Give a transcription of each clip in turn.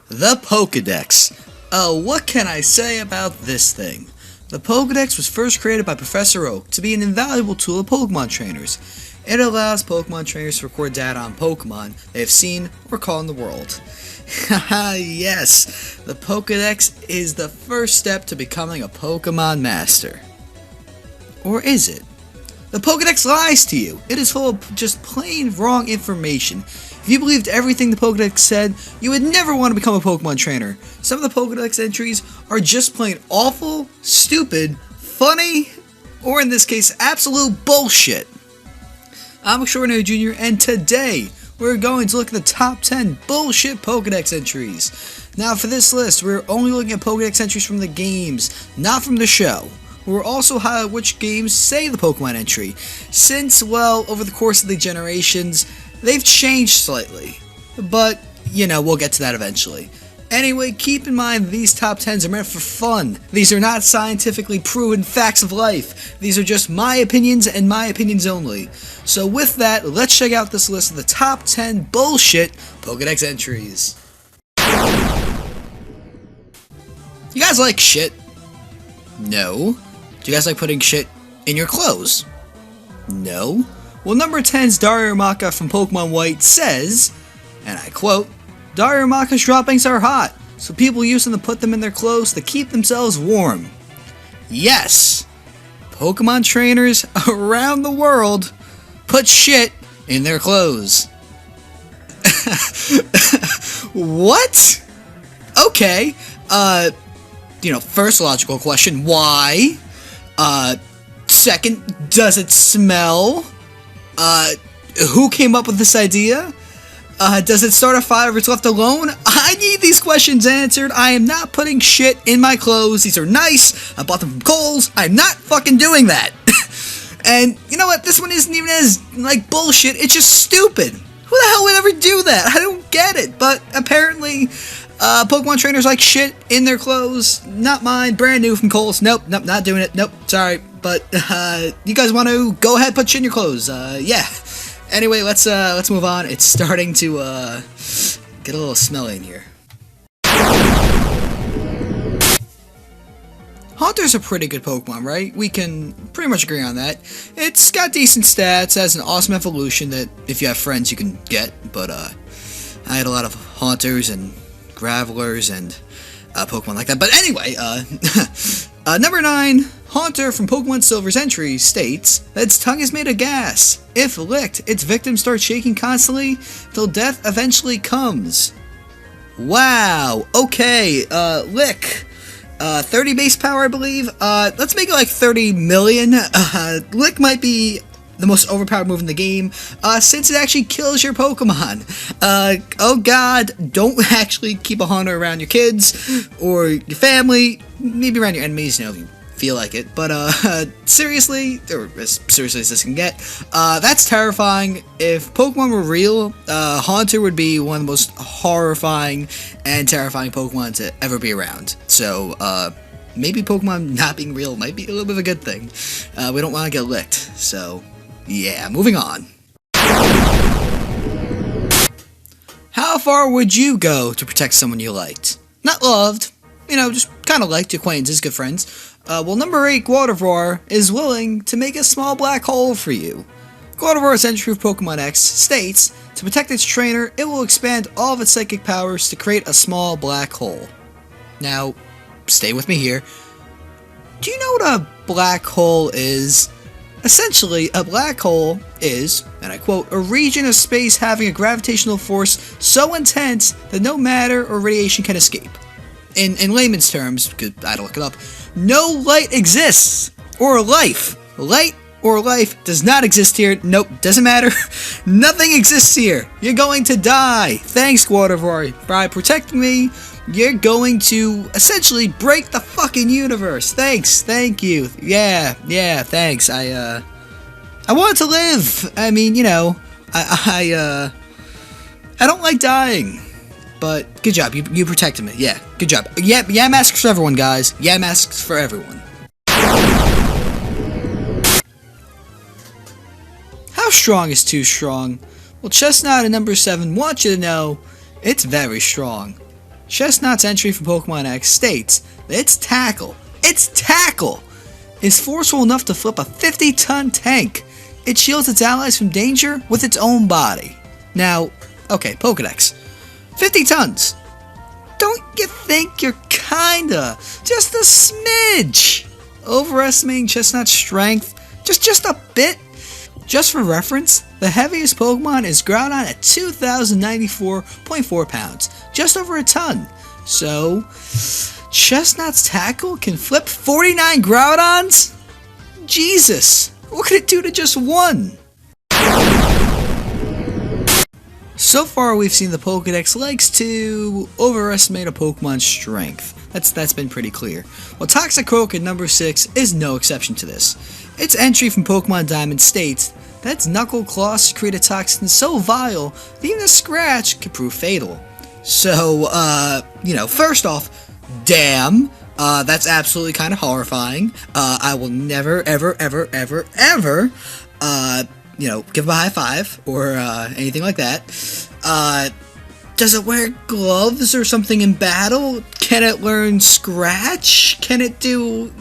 The PokeDex. What can I say about this thing? The PokeDex was first created by Professor Oak to be an invaluable tool of Pokemon trainers. It allows Pokemon trainers to record data on Pokemon they have seen or caught in the world. Haha, yes, the PokeDex is the first step to becoming a Pokemon master. Or is it? The PokeDex lies to you. It is full of just plain wrong information. If you believed everything the Pokedex said, you would never want to become a Pokemon trainer. Some of the Pokedex entries are just plain awful, stupid, funny, or in this case, absolute bullshit. I'm Extraordinary Jr., and today, we're going to look at the top 10 bullshit Pokedex entries. Now for this list, we're only looking at Pokedex entries from the games, not from the show. We'll also highlight which games say the Pokemon entry, since, well, over the course of the generations, they've changed slightly, but, you know, we'll get to that eventually. Anyway, keep in mind these top 10s are meant for fun. These are not scientifically proven facts of life. These are just my opinions and my opinions only. So with that, let's check out this list of the top 10 bullshit Pokedex entries. You guys like shit? No. Do you guys like putting shit in your clothes? No. Well, number 10's Darumaka from Pokemon White says, and I quote, "Darumaka's droppings are hot, so people use them to put them in their clothes to keep themselves warm." Yes! Pokemon trainers around the world put shit in their clothes. What? Okay, first logical question, why? Second, does it smell? Who came up with this idea? Does it start a fire if it's left alone? I need these questions answered. I am not putting shit in my clothes. These are nice. I bought them from Kohl's. I'm not fucking doing that. And you know what? This one isn't even as, bullshit. It's just stupid. Who the hell would ever do that? I don't get it. But apparently, Pokemon trainers like shit in their clothes. Not mine. Brand new from Kohl's. Nope, not doing it. Nope, sorry. But, you guys want to go ahead, put shit in your clothes. Yeah. Anyway, let's move on. It's starting to, get a little smelly in here. Haunter's a pretty good Pokemon, right? We can pretty much agree on that. It's got decent stats, has an awesome evolution that, if you have friends, you can get, but, I had a lot of Haunters and Gravelers and, Pokemon like that. But anyway, number 9, Haunter from Pokemon Silver's entry states that its tongue is made of gas. If licked, its victim starts shaking constantly till death eventually comes. Wow, okay, lick. 30 base power, I believe. Let's make it like 30 million. Lick might be the most overpowered move in the game, since it actually kills your Pokemon. Oh god, don't actually keep a Haunter around your kids, or your family, maybe around your enemies, if you feel like it, but, seriously, or as seriously as this can get, that's terrifying. If Pokemon were real, Haunter would be one of the most horrifying and terrifying Pokemon to ever be around. So, maybe Pokemon not being real might be a little bit of a good thing. We don't want to get licked, so, yeah, moving on. How far would you go to protect someone you liked? Not loved, just kind of liked, acquaintances, good friends. Well, number 8, Gardevoir, is willing to make a small black hole for you. Gardevoir's entry for Pokemon X states, to protect its trainer, it will expand all of its psychic powers to create a small black hole. Now, stay with me here. Do you know what a black hole is? Essentially, a black hole is, and I quote, a region of space having a gravitational force so intense that no matter or radiation can escape. In layman's terms, because I had to look it up, no light exists, or life. Light or life does not exist here. Nope, doesn't matter. Nothing exists here. You're going to die. Thanks, Gardevoir. By protecting me, you're going to essentially break the fucking universe. Thanks, thank you. Yeah, thanks. I wanted to live. I mean, I don't like dying. But good job, you protected me. Yeah, good job. Yeah, masks for everyone, guys. Yeah, masks for everyone. How strong is too strong? Well, Chestnut at number 7 wants you to know it's very strong. Chestnut's entry for Pokemon X states that its tackle is forceful enough to flip a 50-ton tank. It shields its allies from danger with its own body. Now, okay, Pokedex. 50 tons. Don't you think you're kinda, just a smidge, overestimating Chestnut's strength? Just a bit? Just for reference, the heaviest Pokemon is Groudon at 2,094.4 pounds, just over a ton. So, Chestnut's tackle can flip 49 Groudons? Jesus, what could it do to just one? So far, we've seen the Pokedex likes to overestimate a Pokemon's strength. That's been pretty clear. Well, Toxicroak at number 6 is no exception to this. Its entry from Pokemon Diamond states that its knuckle claws create a toxin so vile that even a scratch could prove fatal. So, first off, damn, that's absolutely kind of horrifying. I will never, ever, ever, ever, ever, give a high five or anything like that. Does it wear gloves or something in battle? Can it learn Scratch? Can it do,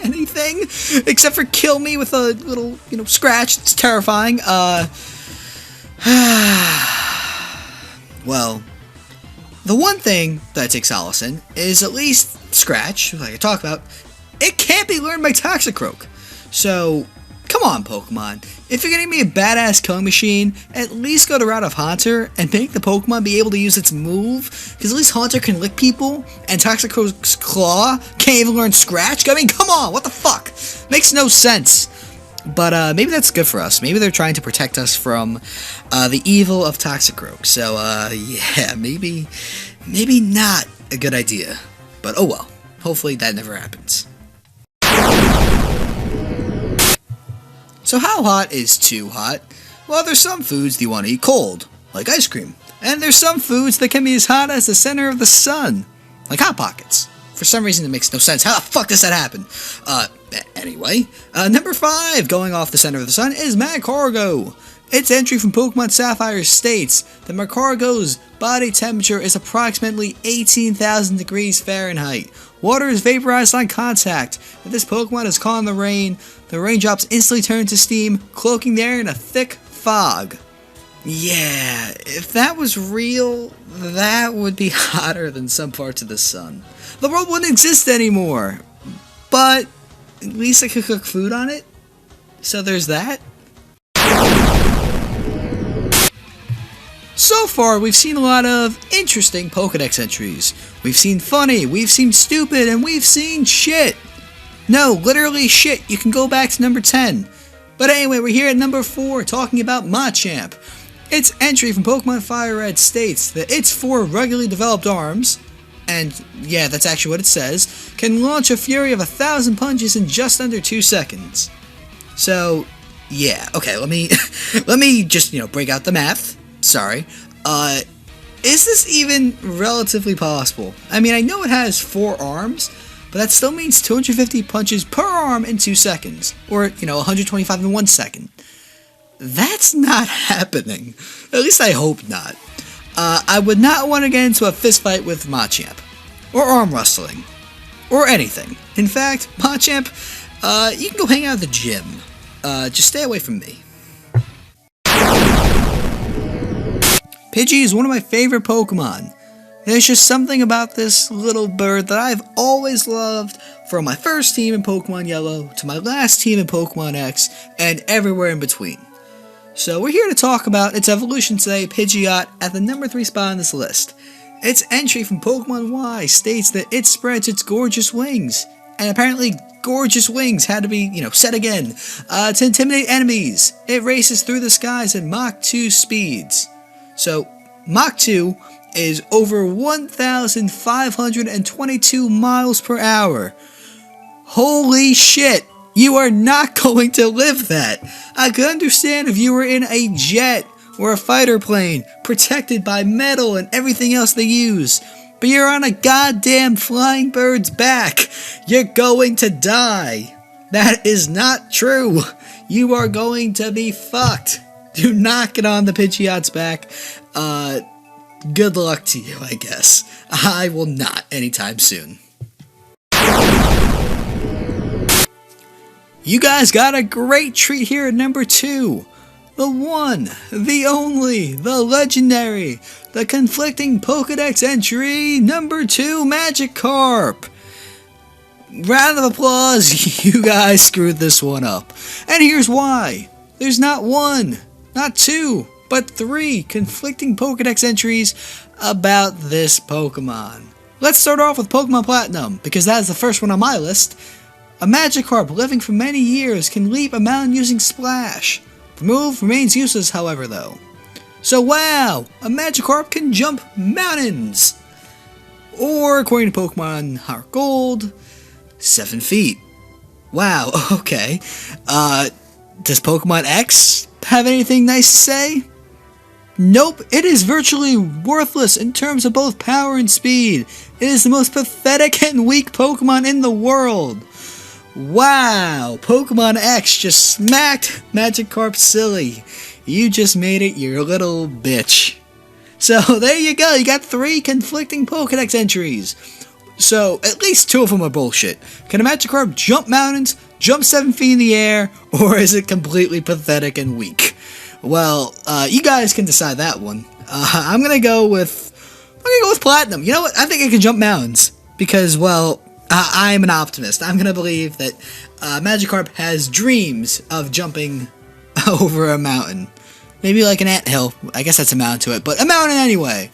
anything except for kill me with a little, scratch? It's terrifying. Well, the one thing that I take solace in is at least Scratch, like I talked about, it can't be learned by Toxicroak. So, come on, Pokemon. If you're getting me a badass killing machine, at least go the route of Haunter and make the Pokemon be able to use its move, because at least Haunter can lick people, and Toxicroak's Claw can't even learn Scratch? I mean, come on, what the fuck? Makes no sense. But maybe that's good for us. Maybe they're trying to protect us from the evil of Toxicroak. So, yeah, maybe not a good idea. But oh well. Hopefully that never happens. So how hot is too hot? Well, there's some foods that you want to eat cold, like ice cream. And there's some foods that can be as hot as the center of the sun, like Hot Pockets. For some reason, it makes no sense. How the fuck does that happen? Anyway, number 5, going off the center of the sun, is Magcargo. Its entry from Pokemon Sapphire states that Magcargo's body temperature is approximately 18,000 degrees Fahrenheit. Water is vaporized on contact. If this Pokemon is caught in the raindrops instantly turn to steam, cloaking the air in a thick fog. Yeah, if that was real, that would be hotter than some parts of the sun. The world wouldn't exist anymore. But at least I could cook food on it. So there's that. So far, we've seen a lot of interesting Pokedex entries. We've seen funny, we've seen stupid, and we've seen shit. No, literally shit. You can go back to number 10. But anyway, we're here at number 4 talking about Machamp. Its entry from Pokemon Fire Red states that its 4 regularly developed arms, and yeah, that's actually what it says, can launch a fury of 1,000 punches in just under 2 seconds. So, yeah, okay, let me just, break out the math. Sorry. Is this even relatively possible? I mean, I know it has 4 arms, but that still means 250 punches per arm in 2 seconds. Or, 125 in 1 second. That's not happening. At least I hope not. I would not want to get into a fist fight with Machamp. Or arm wrestling. Or anything. In fact, Machamp, you can go hang out at the gym. Just stay away from me. Pidgey is one of my favorite Pokemon. There's just something about this little bird that I've always loved, from my first team in Pokemon Yellow to my last team in Pokemon X, and everywhere in between. So we're here to talk about its evolution today, Pidgeot, at the number 3 spot on this list. Its entry from Pokemon Y states that it spreads its gorgeous wings, and apparently gorgeous wings had to be, set again, to intimidate enemies. It races through the skies at Mach 2 speeds. So, Mach 2 is over 1,522 miles per hour. Holy shit! You are not going to live that! I could understand if you were in a jet or a fighter plane, protected by metal and everything else they use. But you're on a goddamn flying bird's back. You're going to die. That is not true. You are going to be fucked. Do not get on the Pidgeot's back. Good luck to you, I guess. I will not anytime soon. You guys got a great treat here at number 2. The one, the only, the legendary, the conflicting Pokedex entry, number 2, Magikarp. Round of applause, you guys screwed this one up. And here's why. There's not 1, not 2, but 3 conflicting Pokedex entries about this Pokemon. Let's start off with Pokemon Platinum, because that is the first one on my list. A Magikarp living for many years can leap a mountain using Splash. The move remains useless, however, though. So wow, a Magikarp can jump mountains! Or, according to Pokemon Heart Gold, 7 feet. Wow, okay. Does Pokemon X have anything nice to say? Nope, it is virtually worthless in terms of both power and speed. It is the most pathetic and weak Pokemon in the world. Wow, Pokemon X just smacked Magikarp silly. You just made it, you little bitch. So there you go, you got 3 conflicting Pokedex entries. So at least 2 of them are bullshit. Can a Magikarp jump mountains, jump 7 feet in the air, or is it completely pathetic and weak? Well, you guys can decide that one. I'm gonna go with Platinum. You know what? I think it can jump mountains because, well, I'm an optimist. I'm gonna believe that Magikarp has dreams of jumping over a mountain. Maybe like an anthill. I guess that's a mountain to it, but a mountain anyway.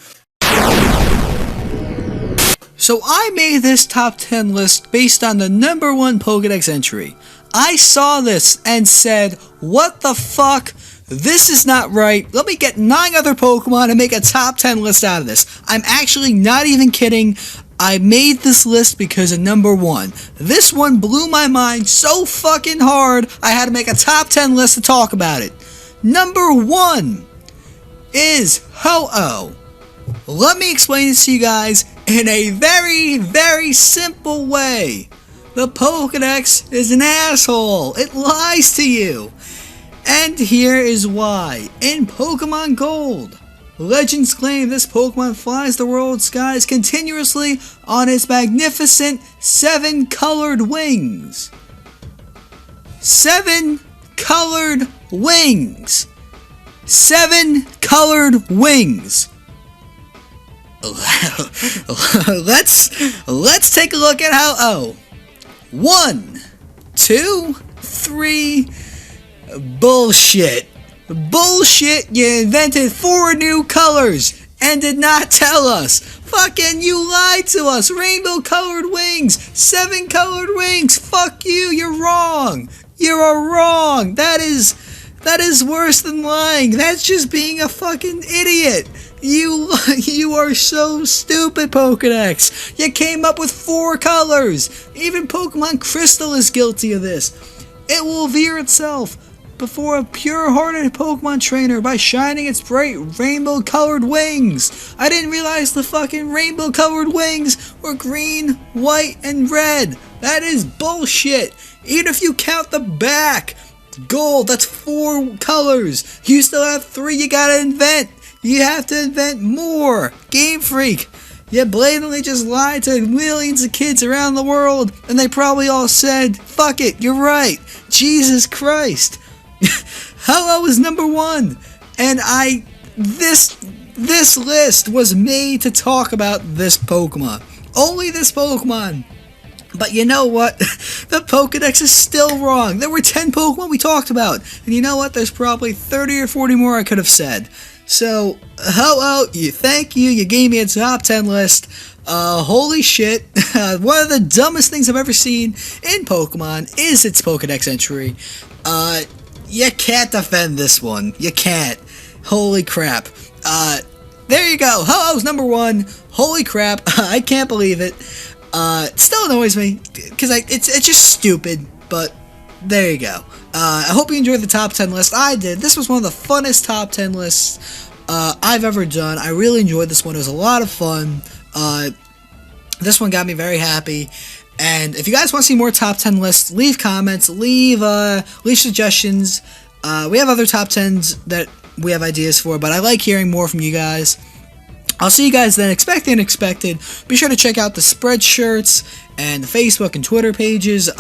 So I made this top 10 list based on the number 1 Pokedex entry. I saw this and said, what the fuck? This is not right. Let me get 9 other Pokemon and make a top 10 list out of this. I'm actually not even kidding. I made this list because of number 1. This one blew my mind so fucking hard, I had to make a top 10 list to talk about it. Number 1 is Ho-Oh. Let me explain this to you guys in a very, very simple way. The Pokedex is an asshole. It lies to you. And here is why. In Pokemon Gold, legends claim this Pokemon flies the world skies continuously on its magnificent 7 colored wings. 7 colored wings. 7 colored wings. Let's take a look at how. 1, 2, 3. Bullshit. Bullshit, you invented 4 new colors and did not tell us. Fucking you lied to us. Rainbow colored wings. 7 colored wings. Fuck you, you're wrong. You are wrong. That is worse than lying. That's just being a fucking idiot. You are so stupid, Pokedex. You came up with 4 colors. Even Pokemon Crystal is guilty of this. It will veer itself before a pure-hearted Pokemon trainer by shining its bright rainbow-colored wings. I didn't realize the fucking rainbow-colored wings were green, white, and red. That is bullshit. Even if you count the back. Gold, that's 4 colors. You still have 3 you gotta invent. You have to invent more. Game Freak. You blatantly just lied to millions of kids around the world, and they probably all said, fuck it, you're right. Jesus Christ. Ho-Oh is number 1, and this list was made to talk about this Pokemon. Only this Pokemon. But you know what? The Pokedex is still wrong. There were 10 Pokemon we talked about, and you know what? There's probably 30 or 40 more I could have said. So, Ho-Oh, thank you. You gave me a top 10 list. Holy shit. One of the dumbest things I've ever seen in Pokemon is its Pokedex entry. You can't defend this one. You can't. Holy crap. There you go. Ho-Oh's number 1. Holy crap. I can't believe it. It still annoys me, because it's just stupid, but there you go. I hope you enjoyed the top 10 list. I did. This was one of the funnest top 10 lists I've ever done. I really enjoyed this one. It was a lot of fun. This one got me very happy. And if you guys want to see more top 10 lists, leave comments, leave suggestions. We have other top 10s that we have ideas for, but I like hearing more from you guys. I'll see you guys then. Expect the unexpected. Be sure to check out the Spreadshirts and the Facebook and Twitter pages.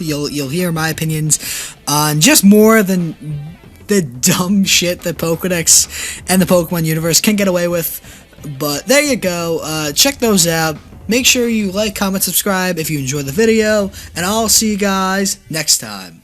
You'll hear my opinions on just more than the dumb shit that PokeDex and the Pokemon universe can get away with. But there you go. Check those out. Make sure you like, comment, subscribe if you enjoyed the video, and I'll see you guys next time.